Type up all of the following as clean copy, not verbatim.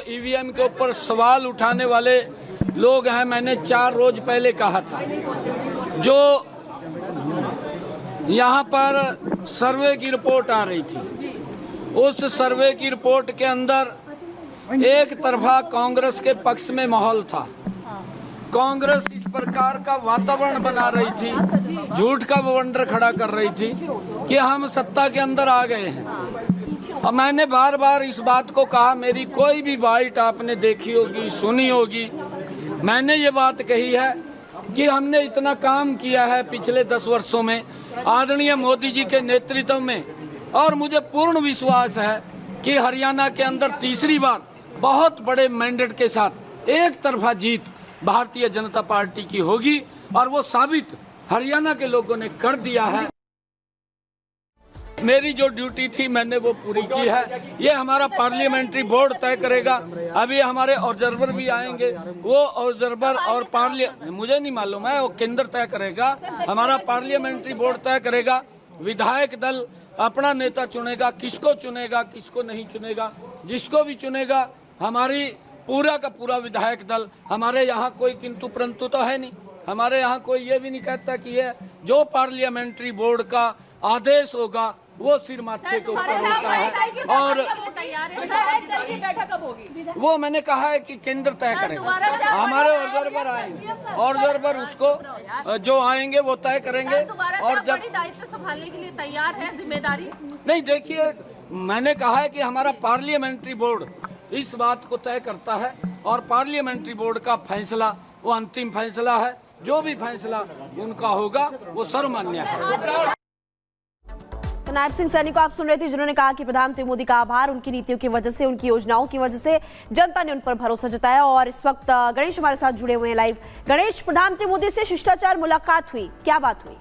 EVM के ऊपर सवाल उठाने वाले लोग हैं, मैंने 4 रोज पहले कहा था, जो यहाँ पर सर्वे की रिपोर्ट आ रही थी, उस सर्वे की रिपोर्ट के अंदर एक तरफा कांग्रेस के पक्ष में माहौल था। कांग्रेस इस प्रकार का वातावरण बना रही थी, झूठ का बवंडर खड़ा कर रही थी कि हम सत्ता के अंदर आ गए हैं। और मैंने बार बार इस बात को कहा, मेरी कोई भी बाइट आपने देखी होगी, सुनी होगी, मैंने ये बात कही है कि हमने इतना काम किया है पिछले 10 वर्षों में आदरणीय मोदी जी के नेतृत्व में, और मुझे पूर्ण विश्वास है कि हरियाणा के अंदर तीसरी बार बहुत बड़े मैंडेट के साथ एक तरफा जीत भारतीय जनता पार्टी की होगी, और वो साबित हरियाणा के लोगों ने कर दिया है। मेरी जो ड्यूटी थी मैंने वो पूरी की है। ये हमारा पार्लियामेंट्री बोर्ड तय करेगा। अभी हमारे ऑब्जर्वर भी आएंगे, वो ऑब्जर्वर और मुझे नहीं मालूम है, वो केंद्र तय करेगा, हमारा पार्लियामेंट्री बोर्ड तय करेगा। विधायक दल अपना नेता चुनेगा, किसको चुनेगा किसको नहीं चुनेगा, जिसको भी चुनेगा हमारी पूरा का पूरा विधायक दल, हमारे यहाँ कोई किंतु परंतु तो है नहीं, हमारे यहाँ कोई ये भी नहीं कहता कि ये जो पार्लियामेंट्री बोर्ड का आदेश होगा वो सिर माथे के ऊपर होता है। और वो मैंने कहा है कि केंद्र तय करेगा, हमारे ऑब्जर्वर आएंगे, ऑब्जर्वर उसको जो आएंगे वो तय करेंगे। और जब दायित्व संभालने के लिए तैयार है, जिम्मेदारी नहीं, देखिए मैंने कहा है कि हमारा पार्लियामेंट्री बोर्ड इस बात को तय करता है, और पार्लियामेंट्री बोर्ड का फैसला वो अंतिम फैसला है। जो भी फैसला उनका होगा वो सर्वमान्य है। तो नायब सिंह सैनी को आप सुन रहे थे, जिन्होंने कहा कि प्रधानमंत्री मोदी का आभार, उनकी नीतियों की वजह से, उनकी योजनाओं की वजह से जनता ने उन पर भरोसा जताया। और इस वक्त गणेश हमारे साथ जुड़े हुए हैं लाइव। गणेश, प्रधानमंत्री मोदी से शिष्टाचार मुलाकात हुई, क्या बात हुई?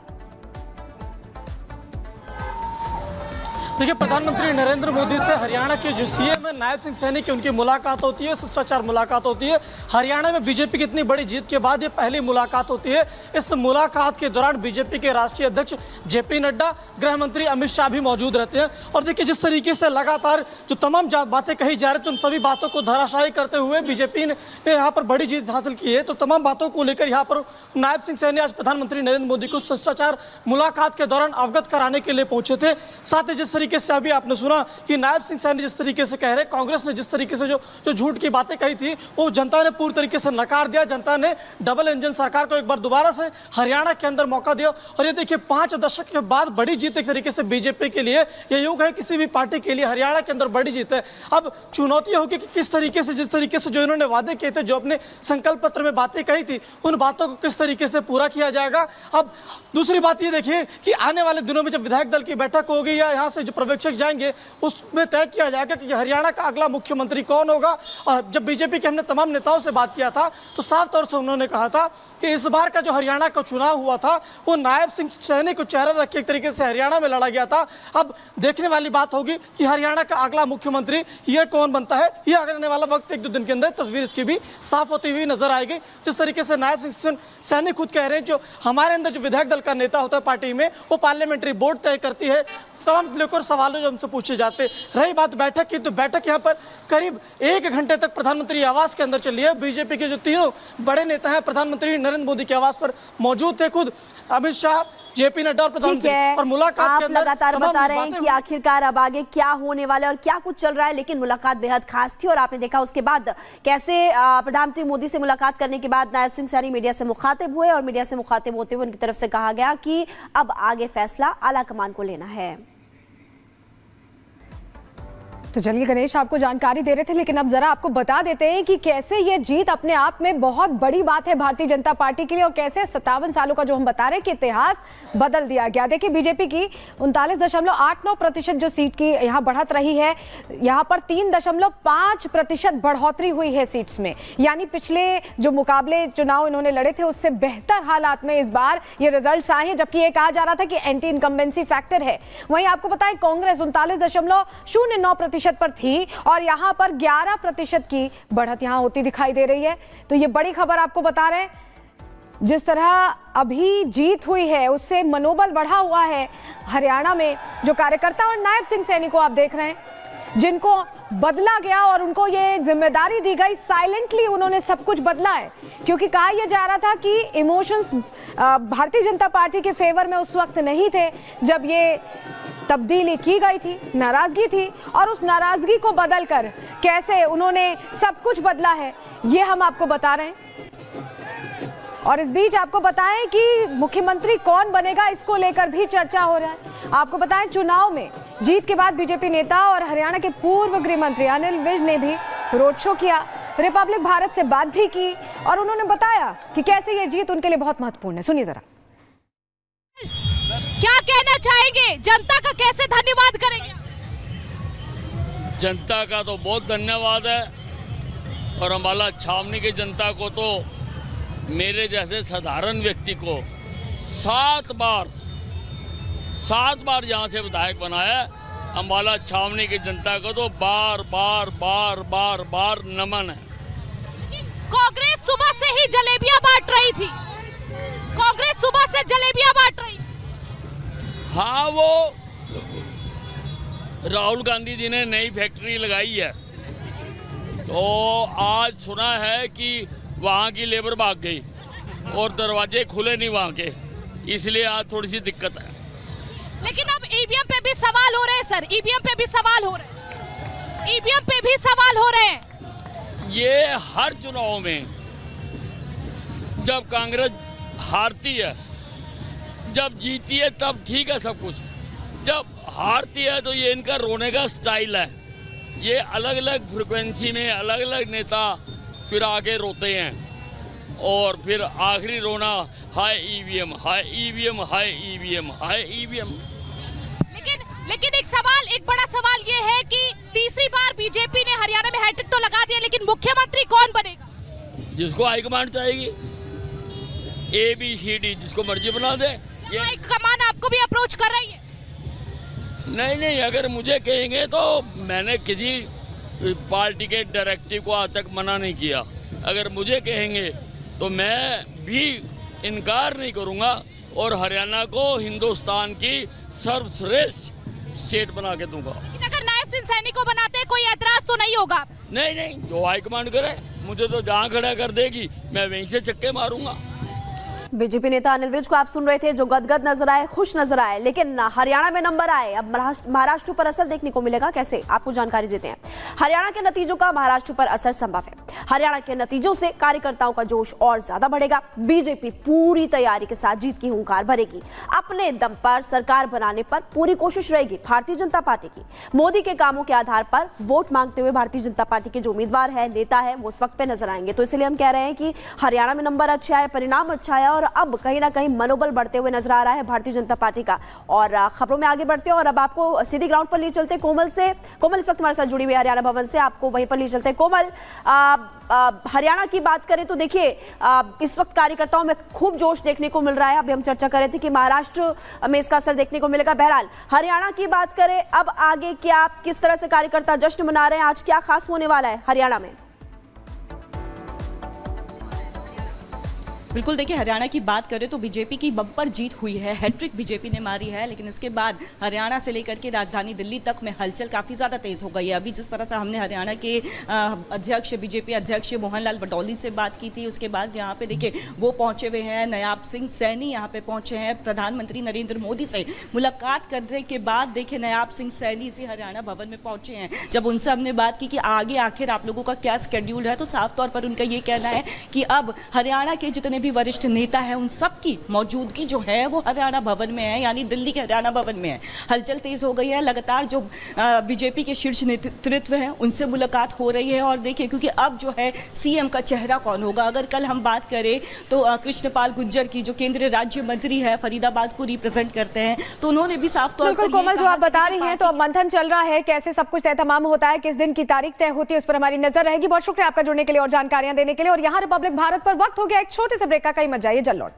देखिए, प्रधानमंत्री नरेंद्र मोदी से हरियाणा के जो सीएम है नायब सिंह सैनी की उनकी मुलाकात होती है, शिष्टाचार मुलाकात होती है। हरियाणा में बीजेपी की इतनी बड़ी जीत के बाद ये पहली मुलाकात होती है। इस मुलाकात के दौरान बीजेपी के राष्ट्रीय अध्यक्ष जेपी नड्डा, गृह मंत्री अमित शाह भी मौजूद रहते हैं। और देखिए, जिस तरीके से लगातार जो तमाम बातें कही जा रही थी, उन सभी बातों को धराशायी करते हुए बीजेपी ने यहाँ पर बड़ी जीत हासिल की है। तो तमाम बातों को लेकर यहाँ पर नायब सिंह सैनी आज प्रधानमंत्री नरेंद्र मोदी को शिष्टाचार मुलाकात के दौरान अवगत कराने के लिए पहुंचे थे। साथ ही जिस तरीके से अभी आपने सुना कि नायब सिंह सैनी जिस तरीके से कह रहे, कांग्रेस ने जिस तरीके से जो झूठ की बातें कही थी वो जनता ने पूरी तरीके से नकार दिया। जनता ने डबल इंजन सरकार को एक बार दोबारा से हरियाणा के अंदर मौका दिया। और ये देखिए, 5 दशक के बाद बड़ी जीत एक तरीके से बीजेपी के लिए, यह युग है किसी भी पार्टी के लिए, हरियाणा के अंदर बड़ी जीत है। अब चुनौती होगी कि किस तरीके से, जिस तरीके से जो इन्होंने वादे किए थे, जो अपने संकल्प पत्र में बातें कही थी, उन बातों को किस तरीके से पूरा किया जाएगा। अब दूसरी बात ये देखिए कि आने वाले दिनों में जब विधायक दल की बैठक होगी या यहाँ से जो पर्यवेक्षक जाएंगे, उसमें तय किया जाएगा कि हरियाणा का अगला मुख्यमंत्री कौन होगा। और जब बीजेपी के हमने तमाम नेताओं से बात किया था तो साफ तौर से उन्होंने कहा था कि इस बार का जो हरियाणा का चुनाव हुआ था वो नायब सिंह सैनी को चेहरा रख के एक तरीके से हरियाणा में लड़ा गया था। अब देखने वाली बात होगी कि हरियाणा का अगला मुख्यमंत्री ये कौन बनता है। ये आने वाला वक्त 1-2 दिन के अंदर तस्वीर इसकी भी साफ होती हुई नजर आएगी। जिस तरीके से नायब सिंह सैनी खुद कह रहे हैं, जो हमारे अंदर जो विधायक दल का नेता होता है पार्टी में, वो पार्लियामेंट्री बोर्ड तय करती है तमाम लेकर सवालों जो हमसे पूछे जाते। रही बात बैठक की, तो बैठक यहाँ पर करीब 1 घंटे तक प्रधानमंत्री आवास के अंदर चली है। बीजेपी के जो तीनों बड़े नेता हैं प्रधानमंत्री नरेंद्र मोदी के आवास पर मौजूद थे, खुद अमित शाह, जेपी नड्डा और प्रधानमंत्री। और मुलाकात के अंदर लगातार बता रहे हैं कि आखिरकार अब आगे क्या होने वाला है और क्या कुछ चल रहा है, लेकिन मुलाकात बेहद खास थी। और आपने देखा उसके बाद कैसे प्रधानमंत्री मोदी से मुलाकात करने के बाद नायब सिंह सैनी मीडिया से मुखातिब हुए, और मीडिया से मुखातिब होते हुए उनकी तरफ से कहा गया कि अब आगे फैसला आला कमान को लेना है। तो चलिए गणेश आपको जानकारी दे रहे थे, लेकिन अब जरा आपको बता देते हैं कि कैसे ये जीत अपने आप में बहुत बड़ी बात है भारतीय जनता पार्टी के लिए, और कैसे 57 सालों का जो हम बता रहे हैं कि इतिहास बदल दिया गया। देखिए, बीजेपी की 39.89% जो सीट की यहाँ बढ़त रही है, यहाँ पर 3.5% बढ़ोतरी हुई है सीट्स में। यानी पिछले जो मुकाबले चुनाव इन्होंने लड़े थे उससे बेहतर हालात में इस बार ये रिजल्ट आए हैं। जबकि ये कहा जा रहा था कि एंटी इनकम्बेंसी फैक्टर है। वहीं आपको बताएं, कांग्रेस 39.09% पर थी और यहां पर 11% की बढ़त यहां होती दिखाई दे रही है। तो ये बड़ी खबर आपको बता रहे हैं। जिस तरह अभी जीत हुई है उससे मनोबल बढ़ा हुआ है हरियाणा में। जो कार्यकर्ता और नायब सिंह सैनी को आप देख रहे हैं, जिनको बदला गया और उनको ये जिम्मेदारी दी गई, साइलेंटली उन्होंने सब कुछ बदला है, क्योंकि कहा यह जा रहा था कि इमोशंस भारतीय जनता पार्टी के फेवर में उस वक्त नहीं थे जब ये तब्दीली की गई थी, नाराजगी थी, और उस नाराजगी को बदलकर कैसे उन्होंने सब कुछ बदला है ये हम आपको बता रहे हैं। और इस बीच आपको बताएं कि मुख्यमंत्री कौन बनेगा इसको लेकर भी चर्चा हो रहा है। आपको बताएं चुनाव में जीत के बाद बीजेपी नेता और हरियाणा के पूर्व गृह मंत्री अनिल विज ने भी रोड शो किया, रिपब्लिक भारत से बात भी की और उन्होंने बताया कि कैसे ये जीत उनके लिए बहुत महत्वपूर्ण है। सुनिए जरा। क्या कहना चाहेंगे, जनता का कैसे धन्यवाद करेंगे? जनता का तो बहुत धन्यवाद है, और अम्बाला छावनी की जनता को तो मेरे जैसे साधारण व्यक्ति को 7 बार यहाँ से विधायक बनाया। अम्बाला छावनी की जनता को तो बार बार नमन है। कांग्रेस सुबह से ही जलेबियां बांट रही थी, कांग्रेस सुबह से जलेबियां बांट रही थी। हाँ, वो राहुल गांधी जी ने नई फैक्ट्री लगाई है, तो आज सुना है कि वहाँ की लेबर भाग गई और दरवाजे खुले नहीं वहाँ के, इसलिए आज थोड़ी सी दिक्कत है। लेकिन अब ईवीएम पे भी सवाल हो रहे हैं सर, ईवीएम पे भी सवाल हो रहे हैं, ईवीएम पे भी सवाल हो रहे हैं। ये हर चुनाव में जब कांग्रेस हारती है, जब जीती है तब ठीक है सब कुछ, जब हारती है तो ये इनका रोने का स्टाइल है। ये अलग अलग फ्रिक्वेंसी में अलग अलग नेता फिर आके रोते हैं और फिर आखिरी रोना हाय ईवीएम, हाय ईवीएम, हाय ईवीएम, हाय ईवीएम। लेकिन एक बड़ा सवाल ये है कि तीसरी बार बीजेपी ने हरियाणा में हैट्रिक तो लगा दिया, लेकिन मुख्यमंत्री कौन बनेगा? जिसको हाईकमांड चाहेगी, ABCD जिसको मर्जी बना दे। ये हाईकमान आपको भी अप्रोच कर रही है? नहीं, अगर मुझे कहेंगे तो मैंने किसी पार्टी के डायरेक्टिव को आज तक मना नहीं किया। अगर मुझे कहेंगे तो मैं भी इनकार नहीं करूंगा और हरियाणा को हिंदुस्तान की सर्वश्रेष्ठ स्टेट बना के दूंगा। लेकिन अगर नायब सिंह सैनी को बनाते कोई ऐतराज तो नहीं होगा? नहीं, जो हाईकमांड करे, मुझे तो जहाँ खड़ा कर देगी मैं वहीं से चक्के मारूंगा। बीजेपी नेता अनिल विज को आप सुन रहे थे, जो गदगद नजर आए, खुश नजर आए, लेकिन हरियाणा में नंबर आए। अब महाराष्ट्र पर असर देखने को मिलेगा, कैसे आपको जानकारी देते हैं। हरियाणा के नतीजों का महाराष्ट्र पर असर संभव है। हरियाणा के नतीजों से कार्यकर्ताओं का जोश और ज्यादा बढ़ेगा। बीजेपी पूरी तैयारी के साथ जीत की हुंकार भरेगी। अपने दम पर सरकार बनाने पर पूरी कोशिश रहेगी भारतीय जनता पार्टी की। मोदी के कामों के आधार पर वोट मांगते हुए भारतीय जनता पार्टी के जो उम्मीदवार है, नेता है, वो उस वक्त पे नजर आएंगे। तो इसलिए हम कह रहे हैं कि हरियाणा में नंबर अच्छा है, परिणाम अच्छा है और अब कहीं ना कहीं मनोबल बढ़ते हुए नजर आ रहा है भारतीय जनता पार्टी का। और खबरों में आगे बढ़ते हैं और अब आपको सीधी ग्राउंड पर ले चलते हैं कोमल से। कोमल इस वक्त हमारे साथ जुड़ी हुई है हरियाणा भवन से, आपको वहीं पर ले चलते हैं। कोमल, हरियाणा की बात करें तो देखिए इस वक्त कार्यकर्ताओं में खूब जोश देखने को मिल रहा है। अभी हम चर्चा कर रहे थे कि महाराष्ट्र में इसका असर देखने को मिलेगा। बहरहाल हरियाणा की बात करें, अब आगे क्या, किस तरह से कार्यकर्ता जश्न मना रहे हैं, आज क्या खास होने वाला है हरियाणा में? बिल्कुल, देखिए हरियाणा की बात करें तो बीजेपी की बम्पर जीत हुई है, हैट्रिक बीजेपी ने मारी है। लेकिन इसके बाद हरियाणा से लेकर के राजधानी दिल्ली तक में हलचल काफ़ी ज़्यादा तेज़ हो गई है। अभी जिस तरह से हमने हरियाणा के अध्यक्ष, बीजेपी अध्यक्ष मोहनलाल बटौली से बात की थी, उसके बाद यहाँ पे देखिए वो पहुँचे हुए हैं, नायब सिंह सैनी यहाँ पे पहुँचे हैं। प्रधानमंत्री नरेंद्र मोदी से मुलाकात करने के बाद देखिए नायब सिंह सैनी से हरियाणा भवन में पहुँचे हैं। जब उनसे हमने बात की कि आगे आखिर आप लोगों का क्या स्केड्यूल है, तो साफ तौर पर उनका ये कहना है कि अब हरियाणा के जितने भी वरिष्ठ नेता है उन सब की मौजूदगी जो है वो हरियाणा भवन में है, यानी दिल्ली के हरियाणा भवन में है। हलचल तेज हो गई है, लगातार जो बीजेपी के शीर्ष नेतृत्व है उनसे मुलाकात हो रही है। और देखिए क्योंकि अब जो है सीएम का चेहरा कौन होगा, अगर कल हम बात करें तो कृष्णपाल गुर्जर की, जो केंद्रीय राज्य मंत्री है, फरीदाबाद को रिप्रेजेंट करते हैं, तो उन्होंने भी साफ तौर पर कोमल, जो आप बता रही हैं, तो अब मंथन चल रहा है, कैसे सब कुछ तय तमाम होता है, किस दिन की तारीख तय होती है, उस पर हमारी नजर रहेगी। बहुत शुक्रिया आपका जुड़ने के लिए और जानकारियां देने के लिए। और यहाँ रिपब्लिक भारत पर वक्त हो गया एक छोटे से ब्रेक का, कहीं मत जाइए, जल्द लौट।